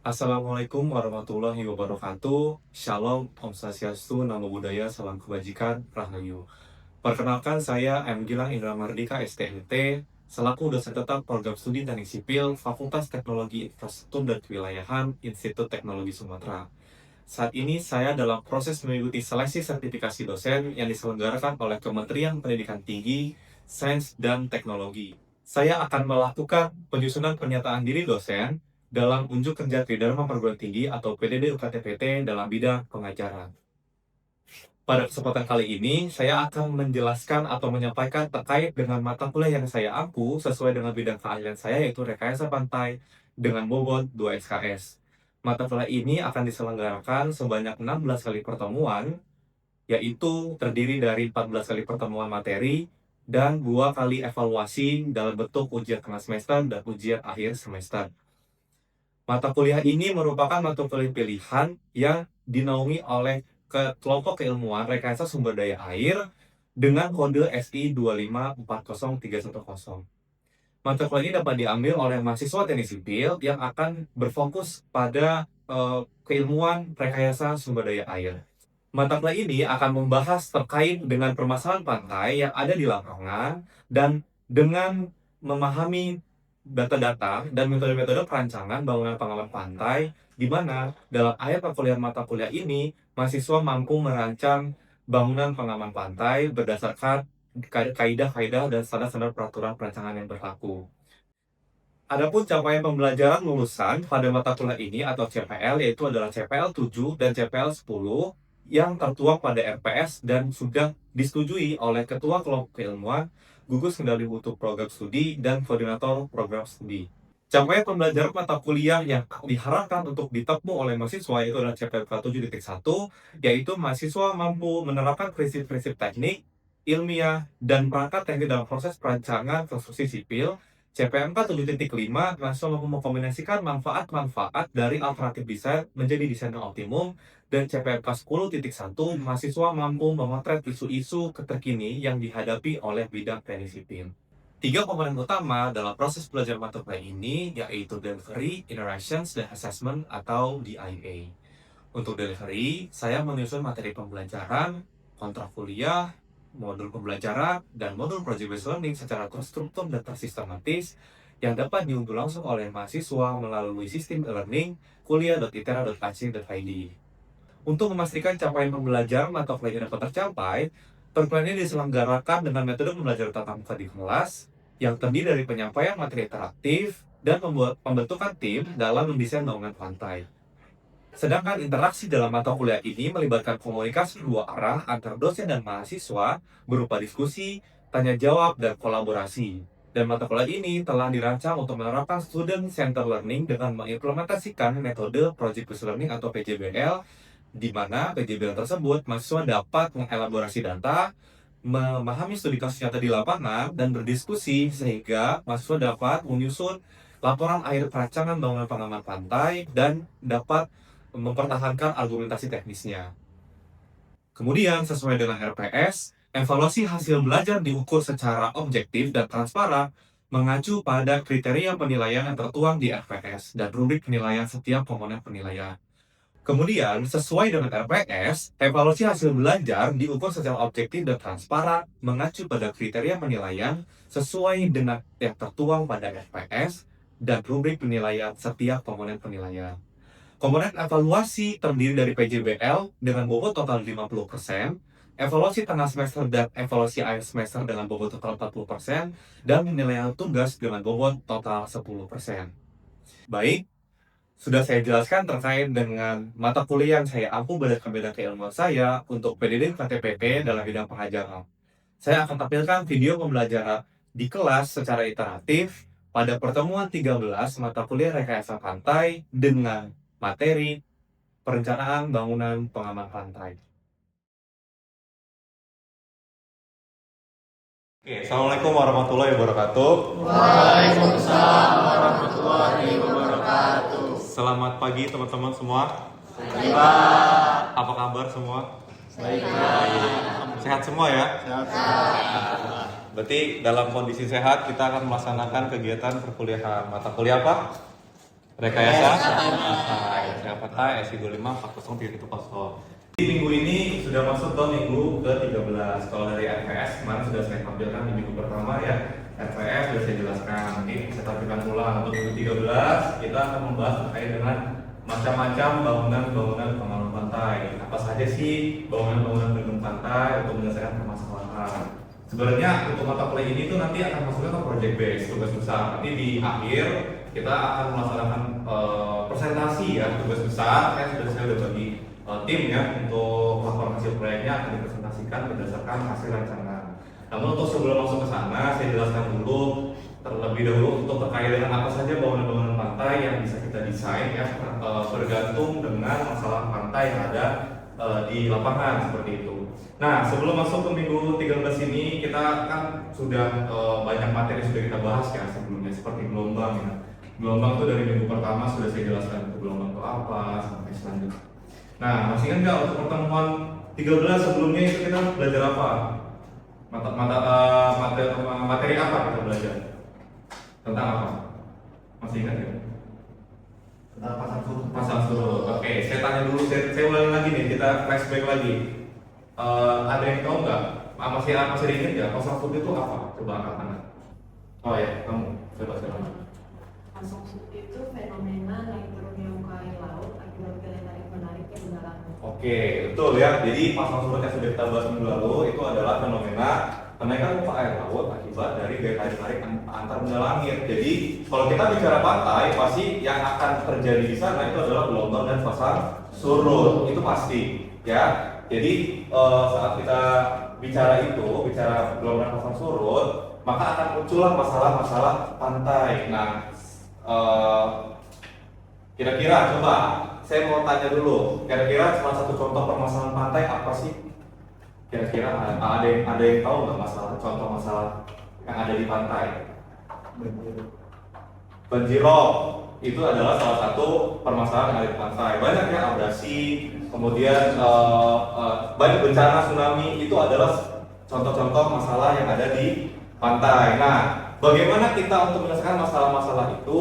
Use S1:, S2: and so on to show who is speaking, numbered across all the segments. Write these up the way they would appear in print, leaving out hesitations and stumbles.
S1: Assalamualaikum warahmatullahi wabarakatuh. Shalom, Om Swastiastu, Namo Buddhaya, Salam Kebajikan, Rahayu. Perkenalkan, saya M. Gilang Indra Mardika, STMT, selaku dosen tetap program studi Teknik Sipil, Fakultas Teknologi Infrastruktur dan Kewilayahan, Institut Teknologi Sumatera. Saat ini saya dalam proses mengikuti seleksi sertifikasi dosen yang diselenggarakan oleh Kementerian Pendidikan Tinggi, Sains, dan Teknologi. Saya akan melakukan penyusunan pernyataan diri dosen dalam unjuk kerja Tridharma Perguruan Tinggi atau PDD UKT-PT dalam bidang pengajaran. Pada kesempatan kali ini, saya akan menjelaskan atau menyampaikan terkait dengan mata kuliah yang saya ampu sesuai dengan bidang keahlian saya, yaitu rekayasa pantai dengan bobot 2 SKS. Mata kuliah ini akan diselenggarakan sebanyak 16 kali pertemuan, yaitu terdiri dari 14 kali pertemuan materi dan 2 kali evaluasi dalam bentuk ujian tengah semester dan ujian akhir semester. Mata kuliah ini merupakan mata kuliah pilihan yang dinaungi oleh kelompok keilmuan rekayasa sumber daya air dengan kode SI 2540310. Mata kuliah ini dapat diambil oleh mahasiswa teknik sipil yang akan berfokus pada keilmuan rekayasa sumber daya air. Mata kuliah ini akan membahas terkait dengan permasalahan pantai yang ada di lapangan dan dengan memahami data-data dan metode-metode perancangan bangunan pengaman pantai, di mana dalam akhir perkuliahan mata kuliah ini, mahasiswa mampu merancang bangunan pengaman pantai berdasarkan kaidah-kaidah dan standar-standar peraturan perancangan yang berlaku. Adapun capaian pembelajaran lulusan pada mata kuliah ini atau CPL, yaitu adalah CPL 7 dan CPL 10 yang tertuang pada RPS dan sudah disetujui oleh Ketua Kelompok Keilmuan, Gugus Kendali Mutu Program Studi, dan Koordinator Program Studi. Capaian pembelajaran mata kuliah yang diharapkan untuk ditempuh oleh mahasiswa yaitu adalah CPL 7.1, yaitu mahasiswa mampu menerapkan prinsip-prinsip teknik, ilmiah, dan perangkat teknik dalam proses perancangan konstruksi sipil. CPMK 7.5, mahasiswa mampu mengkombinasikan manfaat-manfaat dari alternatif desain menjadi desain yang optimum. Dan CPMK 10.1, mahasiswa mampu memotret isu-isu terkini yang dihadapi oleh bidang teknik sipil. 3 komponen utama dalam proses belajar mata kuliah ini yaitu delivery, iterations, dan assessment atau DIA. Untuk delivery, saya menyusun materi pembelajaran, kontrak kuliah, modul pembelajaran, dan modul project based learning secara terstruktur dan tersistematis yang dapat diunduh langsung oleh mahasiswa melalui sistem e-learning kuliah.itera.ac.id. Untuk memastikan capaian pembelajaran mata kuliah ini dapat tercapai, perkuliahan ini diselenggarakan dengan metode pembelajaran tatap muka di kelas yang terdiri dari penyampaian materi interaktif dan pembentukan tim dalam mendesain bangunan pantai. Sedangkan interaksi dalam mata kuliah ini melibatkan komunikasi dua arah antara dosen dan mahasiswa berupa diskusi, tanya jawab, dan kolaborasi. Dan mata kuliah ini telah dirancang untuk menerapkan student center learning dengan mengimplementasikan metode project based learning atau PJBL, di mana PJBL tersebut mahasiswa dapat mengelaborasi data, memahami studi kasus nyata di lapangan, dan berdiskusi sehingga mahasiswa dapat menyusun laporan akhir perancangan bangunan pengaman pantai dan dapat mempertahankan argumentasi teknisnya. Kemudian, sesuai dengan RPS, evaluasi hasil belajar diukur secara objektif dan transparan, mengacu pada kriteria penilaian yang tertuang di RPS dan rubrik penilaian setiap komponen penilaian. Kemudian, sesuai dengan RPS, evaluasi hasil belajar diukur secara objektif dan transparan, mengacu pada kriteria penilaian sesuai dengan yang tertuang pada RPS dan rubrik penilaian setiap komponen penilaian. Komponen evaluasi terdiri dari PJBL dengan bobot total 50%, evaluasi tengah semester dan evaluasi akhir semester dengan bobot total 40%, dan penilaian tugas dengan bobot total 10%. Baik, sudah saya jelaskan terkait dengan mata kuliah yang saya ampu berdasarkan bidang keilmuan saya untuk PDD UKT-PT dalam bidang pengajaran. Saya akan tampilkan video pembelajaran di kelas secara interaktif pada pertemuan 13 mata kuliah rekayasa pantai dengan materi perencanaan bangunan pengaman pantai. Oke, Assalamualaikum warahmatullahi wabarakatuh.
S2: Waalaikumsalam warahmatullahi wabarakatuh.
S1: Selamat pagi teman-teman semua.
S2: Baik, Pak.
S1: Apa kabar semua?
S2: Baik, Pak.
S1: Sehat semua ya?
S2: Sehat.
S1: Berarti dalam kondisi sehat kita akan melaksanakan kegiatan perkuliahan. Mata kuliah apa? rekayasa pantai SI25 40.10. Di minggu ini sudah masuk ke minggu ke-13. Kalau dari RPS kemarin sudah saya tampilkan di minggu pertama ya. RPS sudah saya jelaskan. Nanti saya tampilkan ulang untuk minggu 13 kita akan membahas terkait dengan macam-macam bangunan-bangunan pengaman pantai. Apa saja sih bangunan-bangunan pengaman pantai untuk menyelesaikan permasalahan. Sebenarnya untuk mata kuliah ini tuh nanti akan masuknya ke project base, tugas besar. Nanti di akhir kita akan melaksanakan presentasi ya, tugas besar. Saya sudah bagi tim ya untuk laporan hasil proyeknya akan dipresentasikan berdasarkan hasil rancangan. Namun untuk sebelum masuk ke sana, saya jelaskan dulu terlebih dahulu untuk terkait dengan apa saja bangunan-bangunan pantai yang bisa kita desain ya, bergantung dengan masalah pantai yang ada di lapangan seperti itu. Nah, sebelum masuk ke minggu 13 ini kita kan sudah banyak materi sudah kita bahas ya sebelumnya, seperti gelombang ya. Gelombang itu dari minggu pertama sudah saya jelaskan itu gelombang itu apa sampai selanjutnya. Nah, masih ingat nggak untuk pertemuan 13 sebelumnya itu kita belajar apa? Materi apa kita belajar? Tentang apa? Masih ingat nggak?
S2: Tentang pasang surut.
S1: Pasang surut. Oke, saya tanya dulu, saya ulangi lagi nih, kita flashback lagi. Ada yang tahu nggak? Masih ingat nggak? Pasang surut itu apa? Coba angkat tangan. Oh ya, kamu coba sekarang.
S3: Pasang surut itu fenomena naik turunnya muka air laut akibat galian tarik menarik yang mendalam.
S1: Oke, betul ya. Jadi pasang surut yang sudah kita bahas minggu lalu itu adalah fenomena kenaikan muka air laut akibat dari gaya tarik antar benda langit. Jadi kalau kita bicara pantai, pasti yang akan terjadi di sana itu adalah gelombang dan pasang surut. Itu pasti, ya. Jadi saat kita bicara gelombang dan pasang surut, maka akan muncullah masalah-masalah pantai. Nah, kira-kira coba saya mau tanya dulu, kira-kira salah satu contoh permasalahan pantai apa sih? Kira-kira ada yang tahu nggak contoh masalah yang ada di pantai? Banjirop itu adalah salah satu permasalahan yang ada di pantai. Banyak ya abrasi, kemudian banyak bencana tsunami itu adalah contoh-contoh masalah yang ada di pantai. Nah, bagaimana kita untuk menyelesaikan masalah-masalah itu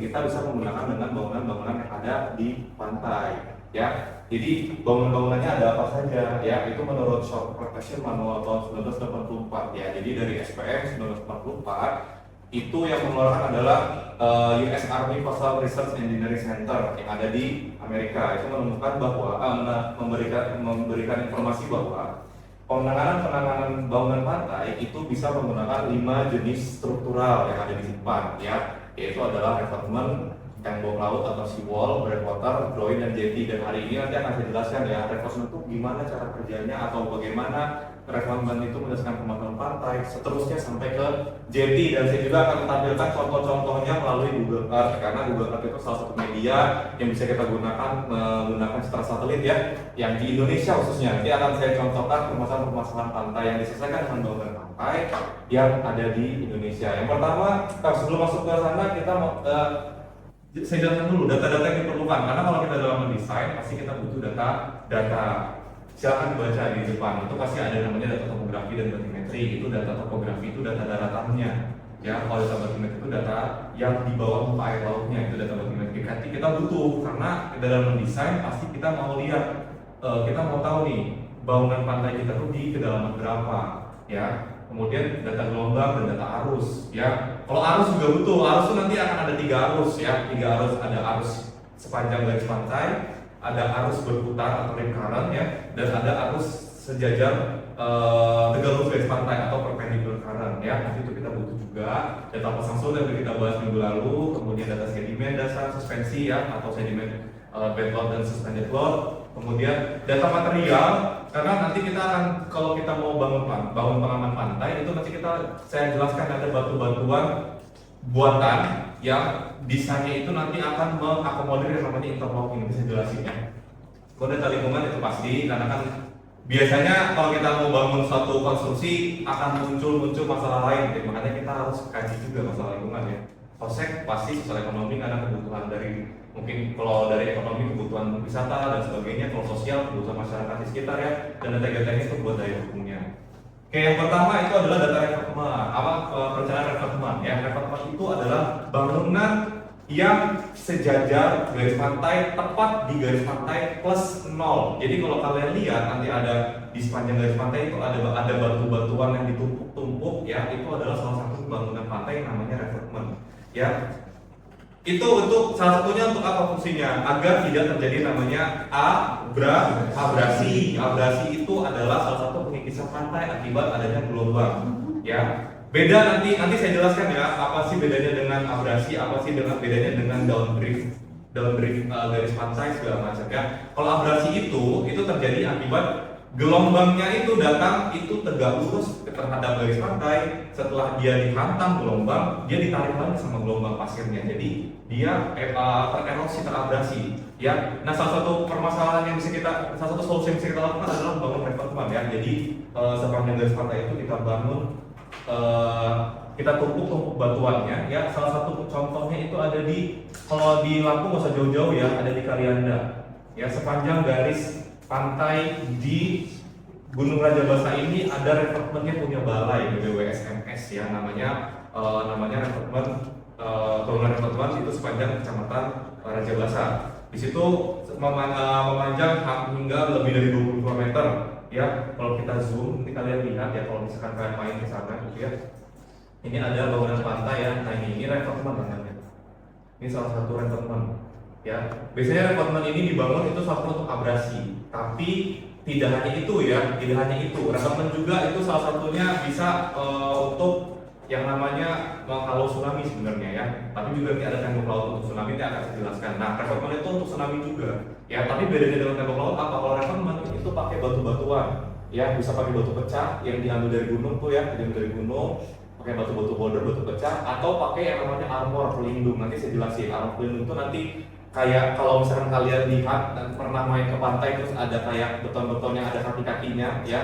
S1: kita bisa menggunakan dengan bangunan-bangunan yang ada di pantai, ya. Jadi bangunan-bangunannya ada apa saja, ya. Itu menurut Short Protection Manual tahun 1984, ya. Jadi dari SPM 1944 itu yang mengeluarkan adalah US Army Coastal Research Engineering Center yang ada di Amerika. Itu menemukan bahwa memberikan informasi bahwa penanganan bangunan pantai itu bisa menggunakan 5 jenis struktural yang ada di depan, ya, yaitu adalah reinforcement, tembok laut atau seawall, breakwater, groin, dan jetty. Dan hari ini nanti akan saya jelaskan ya reinforcement itu gimana cara kerjanya atau bagaimana reinforcement itu menyelesaikan pembangunan pantai, seterusnya sampai ke jetty. Dan saya juga akan menampilkan contoh-contohnya melalui Google Earth, karena Google Earth itu salah satu media yang bisa kita gunakan menggunakan secara satelit ya, yang di Indonesia khususnya. Nanti akan saya contohkan permasalahan-permasalahan pantai yang diselesaikan dengan bangunan pantai yang ada di Indonesia. Yang pertama, sebelum masuk ke sana kita saya jelaskan dulu data-data yang diperlukan, karena kalau kita dalam mendesain pasti kita butuh data. Silahkan dibaca di depan, itu pasti ada namanya data topografi dan batimetri. Itu data topografi itu data daratannya, ya. Kalau data batimetri itu data yang di bawah muka air lautnya, itu data batimetri. Nanti kita butuh, karena dalam mendesain pasti kita mau lihat, kita mau tahu nih bangunan pantai kita tuh di kedalaman berapa, ya. Kemudian data gelombang dan data arus, ya. Kalau arus juga butuh, arus itu nanti akan ada 3 arus, ya. 3 arus, ada arus sepanjang garis pantai, ada arus berputar atau rip current, ya, dan ada arus sejajar tegak lurus garis pantai atau perpendicular current, ya. Nanti itu kita butuh juga data pasang surut yang kita bahas minggu lalu, kemudian data sedimen, dasar suspensi, ya, atau sedimen bed load dan suspended load. Kemudian data material, karena nanti kita akan, kalau kita mau bangun pengaman pantai itu nanti saya jelaskan ada batu-batuan buatan yang desainnya itu nanti akan mengakomodir yang namanya interlocking. Bisa jelasin ya. Kalau data lingkungan itu pasti, karena kan biasanya kalau kita mau bangun suatu konstruksi akan muncul masalah lain, gitu. Makanya kita harus kaji juga masalah lingkungan ya. Sosek pasti sosial ekonomi karena kebutuhan dari, mungkin kalau dari ekonomi kebutuhan wisata dan sebagainya, kalau sosial kebutuhan masyarakat di sekitar ya, dan data-datanya itu buat daya dukungnya. Oke, yang pertama itu adalah data referensi, perencanaan referensi ya. Referensi itu adalah bangunan yang sejajar garis pantai tepat di garis pantai plus 0. Jadi kalau kalian lihat nanti ada di sepanjang garis pantai itu ada batu-batuan yang ditumpuk-tumpuk ya, itu adalah salah satu bangunan pantai yang namanya revetment ya. Itu untuk salah satunya untuk apa fungsinya? Agar tidak terjadi namanya abrasi. Abrasi itu adalah salah satu pengikisan pantai akibat adanya gelombang ya. Beda nanti saya jelaskan ya, apa sih bedanya dengan abrasi, apa sih bedanya dengan downdraft garis pantai segala macam ya. Kalau abrasi itu terjadi akibat gelombangnya itu datang itu tegak lurus terhadap garis pantai, setelah dia dihantam gelombang, dia ditarik lagi sama gelombang pasirnya. Jadi dia tererosi, terabrasi ya. Nah, salah satu solusi yang bisa kita lakukan adalah membangun revetment ya. Jadi sepanjang garis pantai itu kita bangun, kita tumpuk batuannya ya. Salah satu contohnya itu ada kalau di Lampung nggak usah jauh-jauh ya, ada di Kalianda ya. Sepanjang garis pantai di Gunung Rajabasa ini ada revetmentnya punya balai BWSMS ya, namanya revetment, bangunan revetment itu sepanjang kecamatan Rajabasa. Di situ memanjang hingga lebih dari 20 km ya. Kalau kita zoom, nanti kalian lihat ya, kalau misalkan kalian main ke sana gitu ya. Ini ada bangunan pantai ya. Nah ini revetment namanya. Ini salah satu revetment ya. Biasanya revetment ini dibangun itu satu untuk abrasi, tapi tidak hanya itu ya. Revetment juga itu salah satunya bisa untuk yang namanya kalau tsunami sebenarnya ya. Tapi juga nanti ada tembok laut untuk tsunami, nanti akan saya jelaskan. Nah, revetment itu untuk tsunami juga ya. Tapi bedanya dengan tembok laut apa? Kalau revetment itu pakai batu-batuan ya, bisa pakai batu pecah yang diambil dari gunung tuh ya, pakai batu-batu boulder, batu pecah, atau pakai yang namanya armor pelindung. Nanti saya jelasin. Armor pelindung itu nanti kayak kalau misalkan kalian lihat dan pernah main ke pantai, terus ada kayak beton-beton yang ada kaki-kakinya ya,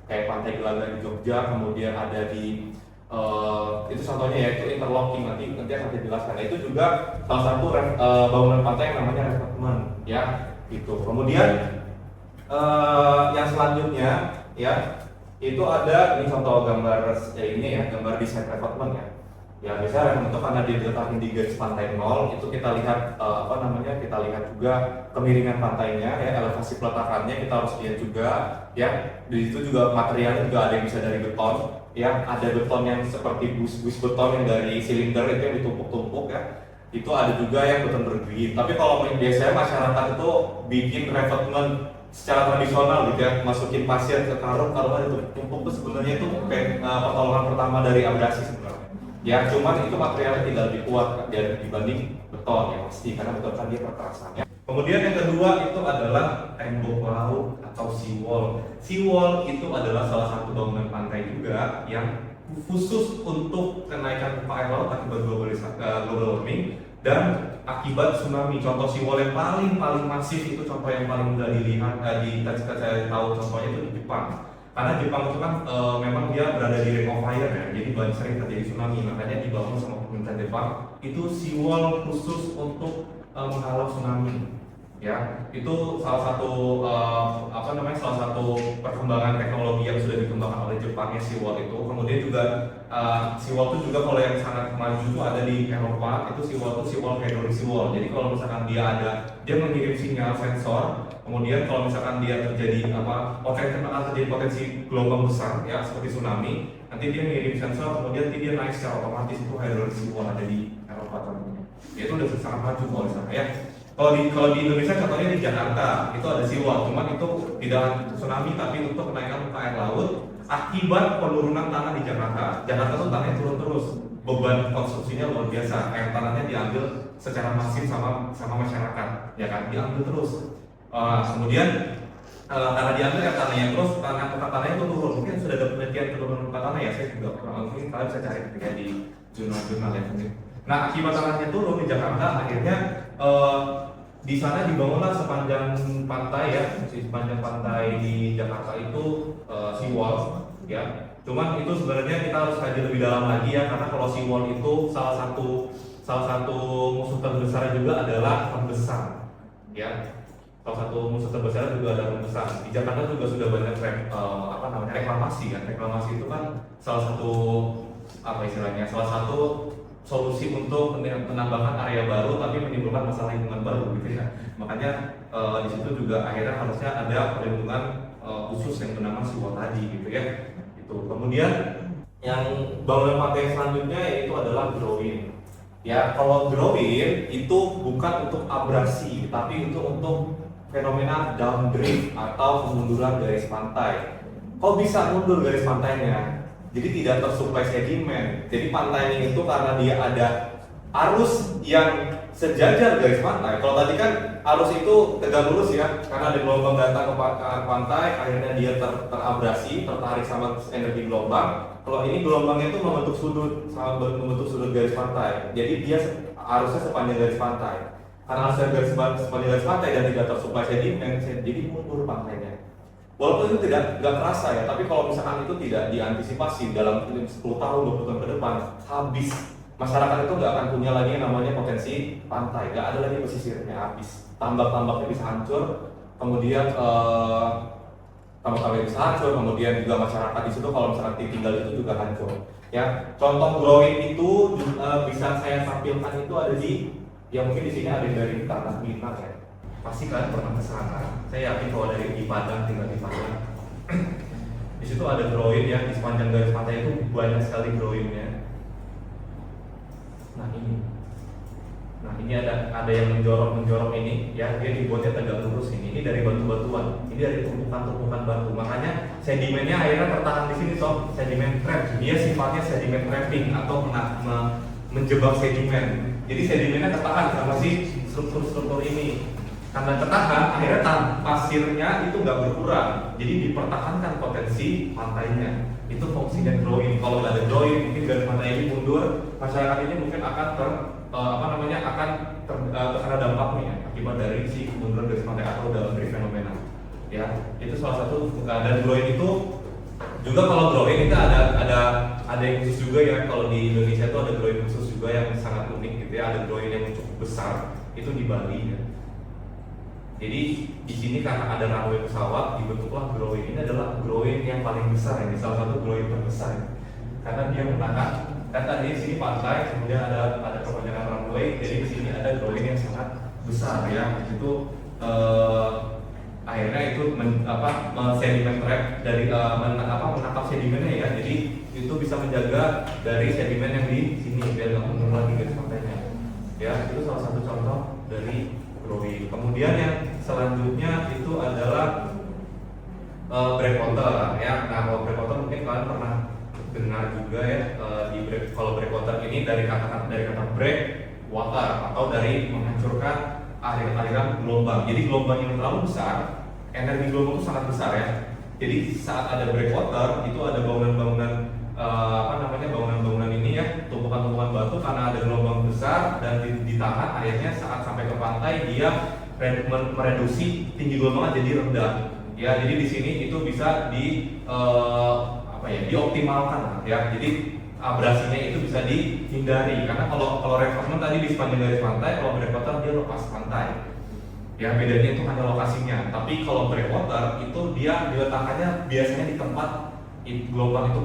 S1: kayak Pantai Gelaga di Jogja, kemudian ada di itu contohnya ya, itu interlocking, nanti akan saya jelaskan. Nah, itu juga salah satu bangunan pantai yang namanya revetment ya gitu. Kemudian yang selanjutnya ya, itu ada ini contoh gambar ini ya, gambar desain revetment ya. Ya biasanya revetment itu karena dia diletakkan di garis pantai 0, itu kita lihat kita lihat juga kemiringan pantainya ya, elevasi peletakannya kita harus lihat juga ya. Di situ juga materialnya juga ada yang bisa dari beton ya, ada beton yang seperti bus beton yang dari silinder itu yang ditumpuk-tumpuk ya. Itu ada juga yang beton bergrid. Tapi kalau biasanya masyarakat itu bikin revetment secara tradisional gitu ya, masukin pasir ke karung-karungan itu tumpuk, itu sebenarnya itu pertolongan pertama dari abrasi sebenarnya. Ya, cuman itu materialnya tidak lebih kuat dibanding beton ya pasti, karena beton kan dia perkerasannya. Kemudian yang kedua itu adalah tembok laut atau seawall. Seawall itu adalah salah satu bangunan pantai juga yang khusus untuk kenaikan muka air laut akibat global warming dan akibat tsunami. Contoh seawall yang paling masif itu, contoh yang paling mudah dilihat saya tahu contohnya itu di Jepang. Karena Jepang itu kan memang dia berada di ring of fire ya, jadi banyak sering terjadi tsunami, makanya dibangun sama pemerintah Jepang itu seawall khusus untuk menghalau tsunami. Ya, itu salah satu salah satu perkembangan teknologi yang sudah dikembangkan oleh Jepang ya, seawall itu. Kemudian juga seawall itu juga kalau yang sangat maju itu ada di Eropa, itu seawall hydraulic seawall. Jadi kalau misalkan dia mengirim sinyal sensor, kemudian kalau misalkan dia terjadi potensi gelombang besar ya seperti tsunami, nanti dia mengirim sensor, kemudian nanti dia naik secara otomatis. Itu hydraulic seawall ada di Eropa tentunya. Itu udah sangat maju kalau di sana ya. Kalau di Indonesia contohnya di Jakarta itu ada seawall, cuman itu tidak untuk tsunami tapi untuk kenaikan muka air laut akibat penurunan tanah di Jakarta. Jakarta tuh tanahnya turun terus, beban konstruksinya luar biasa, air tanahnya diambil secara masif sama masyarakat, ya kan, diambil terus. Kemudian karena diambil air tanahnya terus, tanahnya itu turun. Mungkin sudah ada penelitian penurunan muka tanah ya, saya juga mungkin kalian bisa cari ketika di jurnal-jurnal ya. Nah, akibat tanahnya turun di Jakarta, akhirnya di sana dibangunlah sepanjang pantai ya, sepanjang pantai di Jakarta itu seawall ya. Cuman itu sebenarnya kita harus kaji lebih dalam lagi ya, karena kalau seawall itu salah satu musuh terbesar juga adalah pembesar ya. Salah satu musuh terbesar juga adalah pembesar. Di Jakarta juga sudah banyak reklamasi kan. Reklamasi itu kan salah satu solusi untuk menambahkan area baru tapi menimbulkan masalah lingkungan baru gitu ya. Makanya di situ juga akhirnya harusnya ada perlindungan khusus yang bernama seawall tadi gitu ya. Itu. Kemudian yang bangunan pantai selanjutnya yaitu adalah groin. Ya, kalau groin itu bukan untuk abrasi, tapi itu untuk fenomena downdrift atau kemunduran garis pantai. Kok bisa mundur garis pantainya? Jadi tidak tersuplai sedimen. Jadi pantainya itu karena dia ada arus yang sejajar garis pantai. Kalau tadi kan arus itu tegak lurus ya, karena ada gelombang datang ke pantai, akhirnya dia terabrasi, tertarik sama energi gelombang. Kalau ini gelombangnya itu membentuk sudut garis pantai. Jadi dia arusnya sepanjang garis pantai. Karena arusnya sepanjang garis pantai dan tidak tersuplai sedimen, jadi mundur pantainya. Walaupun itu nggak kerasa ya, tapi kalau misalkan itu tidak diantisipasi dalam 10 tahun, 20 tahun ke depan, habis. Masyarakat itu nggak akan punya lagi yang namanya potensi pantai, nggak ada lagi pesisirnya, habis. Tambak-tambaknya bisa hancur, kemudian tambak-tambaknya bisa hancur, kemudian juga masyarakat di situ kalau misalkan tinggal itu juga hancur. Ya, contoh groin itu bisa saya tampilkan itu ada di, ya mungkin di sini ada dari Tanah Minang ya. Pasti kan pernah ke sana. Saya yakin kalau dari di Padang, tinggal di Padang. Di situ ada groin ya, di sepanjang garis pantai itu banyak sekali groinnya. Nah ini ada yang menjorok ini ya, dia dibuatnya tegak lurus ini. Ini dari batu-batuan, ini dari tumpukan-tumpukan batu. Makanya sedimennya akhirnya tertahan di sini sob, sedimen trap. Dia sifatnya sedimen trapping atau menjebak sedimen. Jadi sedimennya tertahan sama si struktur-struktur ini. Karena tertahan, akhirnya pasirnya itu nggak berkurang, jadi dipertahankan potensi pantainya. Itu fungsinya groin. Kalau nggak ada groin, mungkin garis pantai ini mundur, masyarakat ini mungkin akan terkena dampaknya akibat dari si kemunduran garis pantai atau downdrift fenomena. Ya, itu salah satu. Dan groin itu juga, kalau groin itu ada yang khusus juga ya. Kalau di Indonesia itu ada groin khusus juga yang sangat unik gitu ya. Ada groin yang cukup besar, itu di Bali ya. Jadi di sini karena ada runway pesawat dibentuklah groin. Ini adalah groin yang paling besar ini, salah satu groin terbesar. Karena dia menahan, kan tadi di sini pantai, kemudian ada kepanjangan runway, jadi di sini ada groin yang sangat besar ya. Itu akhirnya itu sedimen trap dari menangkap sedimennya ya. Jadi itu bisa menjaga dari sedimen yang di sini biar nggak mundur lagi garis pantainya. Ya, itu salah satu contoh dari groin. Kemudian yang selanjutnya itu adalah breakwater ya. Nah, kalau breakwater mungkin kalian pernah dengar juga ya. Kalau breakwater ini dari kata break water atau dari menghancurkan aliran gelombang. Jadi gelombang yang terlalu besar, energi gelombang itu sangat besar ya. Jadi saat ada breakwater itu ada bangunan-bangunan bangunan-bangunan ini ya, tumpukan-tumpukan batu, karena ada gelombang besar dan ditahan, akhirnya saat sampai ke pantai dia mereduksi tinggi gelombangnya jadi rendah. Ya, jadi di sini itu bisa dioptimalkan ya. Jadi abrasinya itu bisa dihindari, karena kalau reinforcement tadi di sepanjang garis pantai, kalau breakwater dia lepas pantai. Ya, bedanya itu hanya lokasinya. Tapi kalau breakwater itu dia diletakkannya biasanya di tempat gelombang itu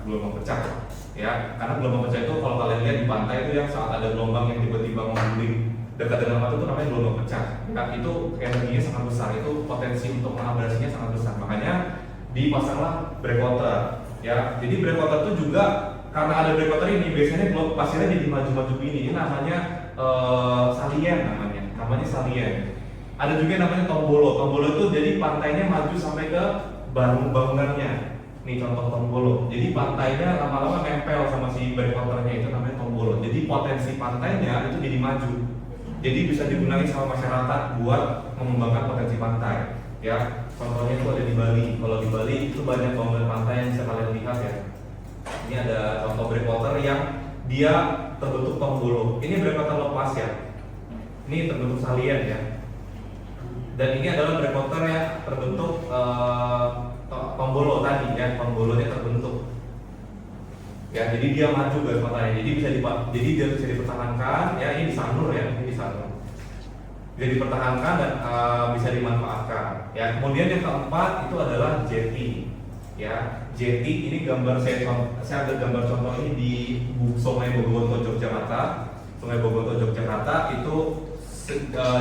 S1: gelombang pecah. Ya, karena gelombang pecah itu kalau kalian lihat di pantai itu yang saat ada gelombang yang tiba-tiba mengguling dekat dengan batu itu namanya gelombang pecah. Nah, itu energinya sangat besar, itu potensi untuk mengabrasinya sangat besar. Makanya dipasanglah breakwater. Ya, jadi breakwater itu juga karena ada breakwater ini biasanya pasirnya jadi maju-maju ini namanya salien namanya salien. Ada juga yang namanya tombolo. Tombolo itu jadi pantainya maju sampai ke bangunannya. Nih contoh tombolo. Jadi pantainya lama-lama nempel sama si breakwaternya, itu namanya tombolo. Jadi potensi pantainya itu jadi maju. Jadi bisa digunakan sama masyarakat buat mengembangkan potensi pantai. Ya, contohnya itu ada di Bali. Kalau di Bali itu banyak bangunan pantai yang bisa kalian lihat ya. Ini ada contoh breakwater yang dia terbentuk tombolo. Ini breakwater lepas ya. Ini terbentuk salien ya. Dan ini adalah breakwater yang terbentuk tombolo tadi ya, tombolonya terbentuk. Ya, jadi dia maju garis pantainya. Jadi dia bisa dipertahankan ya, ini di Sanur ya, ini di Sanur. Bisa dipertahankan dan bisa dimanfaatkan. Ya, kemudian yang keempat itu adalah jetty. Ya, jetty ini saya ada gambar contoh ini di buku Sungai Bogomonto Yogyakarta. Sungai Bogomonto Yogyakarta itu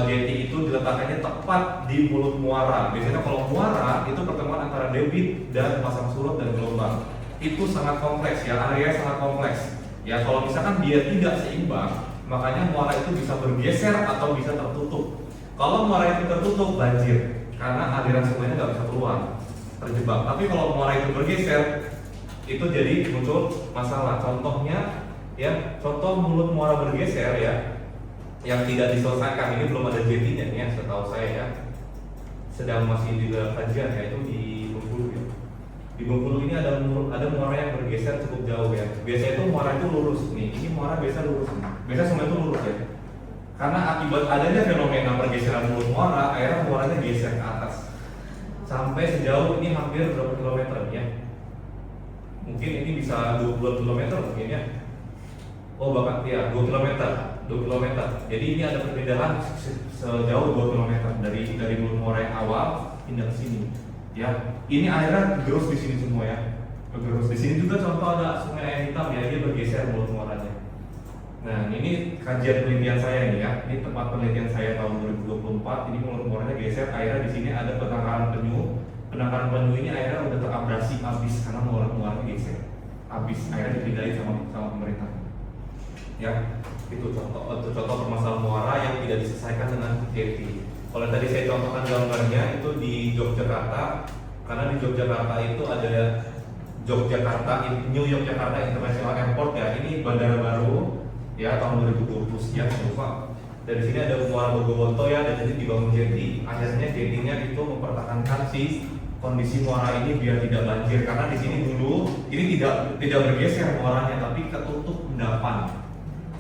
S1: jeti itu diletakkannya tepat di mulut muara. Biasanya kalau muara itu pertemuan antara debit dan pasang surut dan gelombang. Itu sangat kompleks ya, area sangat kompleks. Ya kalau misalkan dia tidak seimbang, makanya muara itu bisa bergeser atau bisa tertutup. Kalau muara itu tertutup, banjir karena aliran sungainya nggak bisa keluar, terjebak. Tapi kalau muara itu bergeser, itu jadi muncul masalah. Contohnya ya, contoh mulut muara bergeser ya, yang tidak diselesaikan, ini belum ada jetinya nih ya, setahu saya ya, sedang masih di dalam kajian ya, itu di Bengkulu ya. Di Bengkulu ini ada muara yang bergeser cukup jauh ya. Biasanya itu muara itu lurus nih, ini muara biasa lurus nih. Biasa sungai itu lurus ya. Karena akibat adanya fenomena pergeseran mulut muara, akhirnya muaranya geser ke atas. Sampai sejauh ini hampir berapa kilometer ya? Mungkin ini bisa 20 kilometer mungkin ya. Oh bahkan ya 2 kilometer. Jadi ini ada perbedaan sejauh 2 km dari mulut muara yang awal pindah ke sini. Ya, ini airnya gerus di sini semua ya. Bergerus di sini juga contoh ada sungai air hitam ya, dia bergeser mulut muaranya. Nah, ini kajian penelitian saya nih ya. Ini tempat penelitian saya tahun 2024. Ini mulut muaranya geser, airnya di sini ada penangkaran penyu. Penangkaran penyu ini airnya udah terabrasi habis karena muaranya geser. Habis airnya dipindahin sama pemerintah. Ya, itu contoh permasalahan muara yang tidak diselesaikan dengan jeti. Kalau tadi saya contohkan gambarnya itu di Yogyakarta, karena di Yogyakarta itu ada New Yogyakarta International Airport ya. Ini bandara baru ya tahun 2020 sekian lupa. Dari sini ada muara Bogomonto ya, dan jadi dibangun jeti. Akhirnya jetinya itu mempertahankan si kondisi muara ini biar tidak banjir, karena di sini dulu ini tidak bergeser muaranya, tapi ketutup endapan.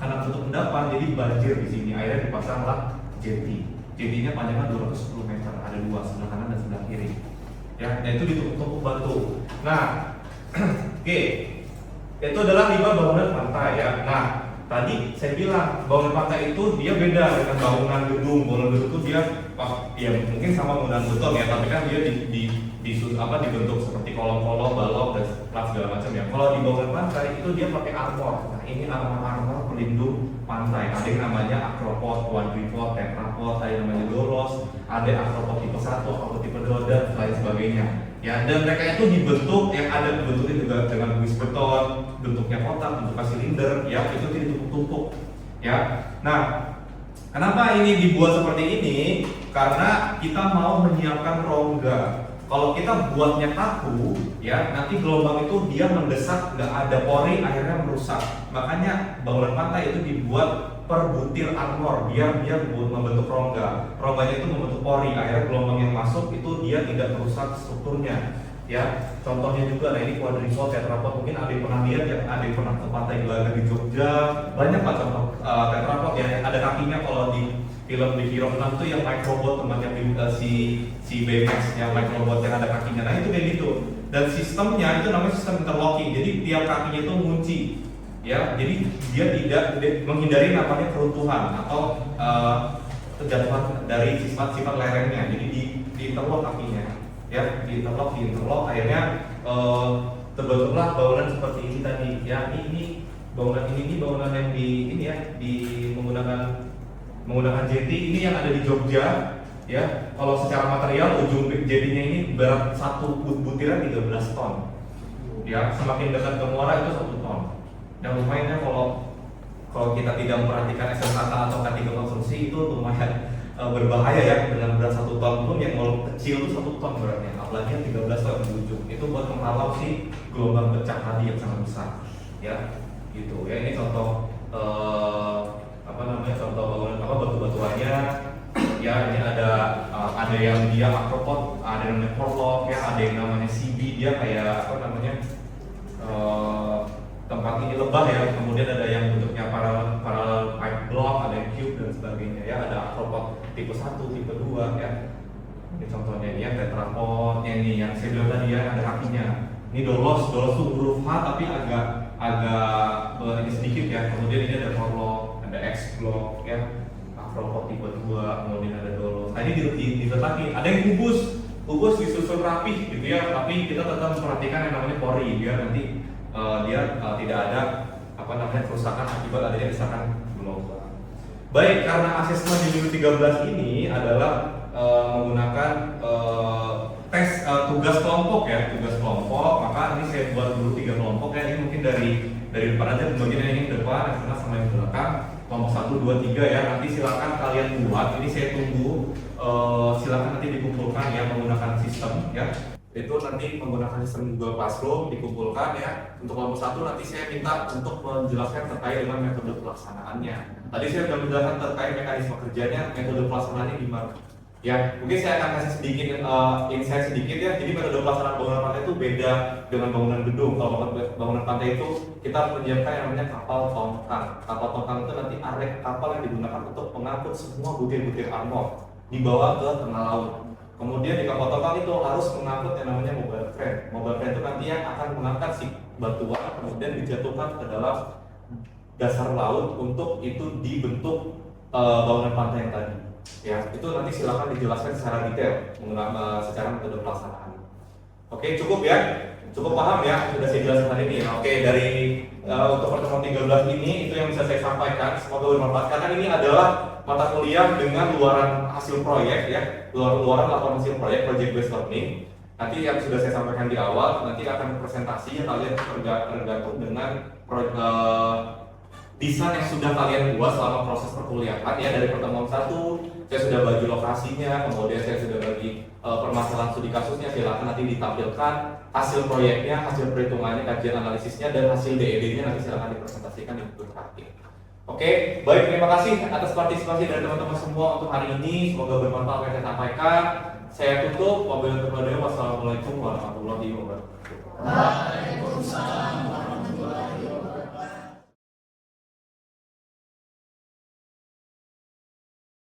S1: Karena tutup endapan jadi banjir di sini, akhirnya dipasanglah jeti. Jetinya panjangnya 210 meter, ada dua, sebelah kanan dan sebelah kiri. Ya, dan itu ditutup batu. Nah, oke, itu adalah 5 bangunan pantai ya. Nah, tadi saya bilang bangunan pantai itu dia beda dengan bangunan gedung. Bangunan gedung itu dia ya mungkin sama bangunan beton ya, tapi kan dia dibentuk seperti kolom-kolom, balok dan segala macam ya. Kalau di bangunan pantai itu dia pakai armor. Nah, ini armor pelindung pantai. Ada yang namanya acropod, quadripod, tetrapod, ada yang namanya dolos, ada acropod tipe 1, acropod tipe 2 dan lain sebagainya. Ya, dan mereka itu dibentuk yang ada bentuknya juga dengan buis beton, bentuknya kotak, bentuknya silinder, ya itu ditumpuk-tumpuk. Ya, nah kenapa ini dibuat seperti ini? Karena kita mau menyiapkan rongga. Kalau kita buatnya kaku, ya nanti gelombang itu dia mendesak, nggak ada pori, akhirnya merusak. Makanya bangunan pantai itu dibuat per butir armor biar dia membentuk rongga. Rongganya itu membentuk pori, akhirnya gelombang yang masuk itu dia tidak merusak strukturnya. Ya, contohnya juga, nah ini quadripod, tetrapod, mungkin ada yang pernah lihat ya, ada yang pernah ke pantai Gelaga di Jogja, banyak pak contoh tetrapod ya, ada kakinya. Kalau di film di Hero 6 tuh yang microbot temannya si Baymax yang microbot yang ada kakinya, nah itu kayak gitu. Dan sistemnya itu namanya sistem interlocking, jadi tiap kakinya itu ngunci. Ya, jadi dia tidak menghindari namanya keruntuhan atau kejatuhan dari sifat-sifat lerengnya. Jadi di interlock kakinya, ya di interlock akhirnya terbentuklah bangunan seperti ini tadi. Ya ini bangunan ini bangunan yang di menggunakan jeti ini yang ada di Jogja. Ya, kalau secara material ujung jetinya ini berat satu butiran 13 ton. Ya, semakin dekat ke muara itu 1 ton. Dan lumayan ya kalau kita tidak memperhatikan SMKK atau K3 konstruksi itu lumayan berbahaya ya, dengan berat 1 ton pun yang kalau kecil itu 1 ton beratnya, apalagi yang 13 ton di ujung itu buat menghalau si gelombang pecah tadi yang sangat besar. Ya, gitu ya. Ini contoh contoh bangunan batu-batuannya. Ya, ini ada yang dia acropod, ada yang namanya porlock ya, ada yang namanya CB, dia kayak tempat ini lebah ya. Kemudian ada yang bentuknya parallel pipe block, ada yang cube dan sebagainya ya. Ada acropod tipe 1, tipe 2 ya. Ini contohnya ini ya, tetrapod ini yang saya bilang tadi ya, ada kakinya. Ini dolos tuh huruf H tapi agak ini sedikit ya. Kemudian ini ada porlock, ada X block ya, acropod tipe 2, kemudian ada dolos. Nah, ini diletakin. Ada yang kubus disusun rapih gitu ya, tapi kita tetap memperhatikan yang namanya pori biar nanti dia tidak ada kerusakan akibat adanya desakan gelombang. Baik, karena asesmen di minggu 13 ini adalah menggunakan tugas kelompok ya, maka ini saya buat dulu 3 kelompok ya. Ini mungkin dari depan aja, bagian yang ini depan, yang tengah sama yang belakang. Kelompok 1, 2, 3 ya. Nanti silakan kalian buat. Ini saya tunggu. Silakan nanti dikumpulkan ya menggunakan sistem ya. Itu nanti menggunakan sistem Google Classroom dikumpulkan ya. Untuk kelompok 1 nanti saya minta untuk menjelaskan terkait dengan metode pelaksanaannya. Tadi saya sudah menjelaskan terkait mekanisme kerjanya, metode pelaksanaannya gimana. Ya, mungkin saya akan kasih sedikit insight sedikit ya. Jadi metode pelaksanaan bangunan pantai itu beda dengan bangunan gedung. Kalau bangunan pantai itu kita menyiapkan yang namanya kapal tongkang. Kapal tongkang itu nanti area kapal yang digunakan untuk mengangkut semua butir-butir armor dibawa ke tengah laut. Kemudian di kapal tongkang itu harus mengangkut yang namanya mobile crane. Mobile crane itu nanti yang akan mengangkat si batuan kemudian dijatuhkan ke dalam dasar laut untuk itu dibentuk bangunan pantai yang tadi. Ya, itu nanti silakan dijelaskan secara detail menggunakan secara metode pelaksanaan. Oke, cukup ya? Cukup paham ya? Sudah saya jelaskan hari ini ya. Oke, dari untuk pertemuan 13 ini itu yang bisa saya sampaikan. Semoga bermanfaat karena ini adalah mata kuliah dengan luaran hasil proyek ya. Luaran laporan hasil proyek, project based learning. Nanti yang sudah saya sampaikan di awal, nanti akan presentasi yang kalian tergantung dengan desain yang sudah kalian buat selama proses perkuliahan ya. Dari pertemuan 1 saya sudah bagi lokasinya, kemudian saya sudah bagi permasalahan studi kasusnya. Silakan nanti ditampilkan hasil proyeknya, hasil perhitungannya, kajian analisisnya, dan hasil DED-nya nanti silakan dipresentasikan di buku terakhir. Oke, baik, terima kasih atas partisipasi dari teman-teman semua untuk hari ini. Semoga bermanfaat apa yang saya sampaikan. Saya tutup. Wassalamualaikum warahmatullahi wabarakatuh.
S4: Waalaikumsalam.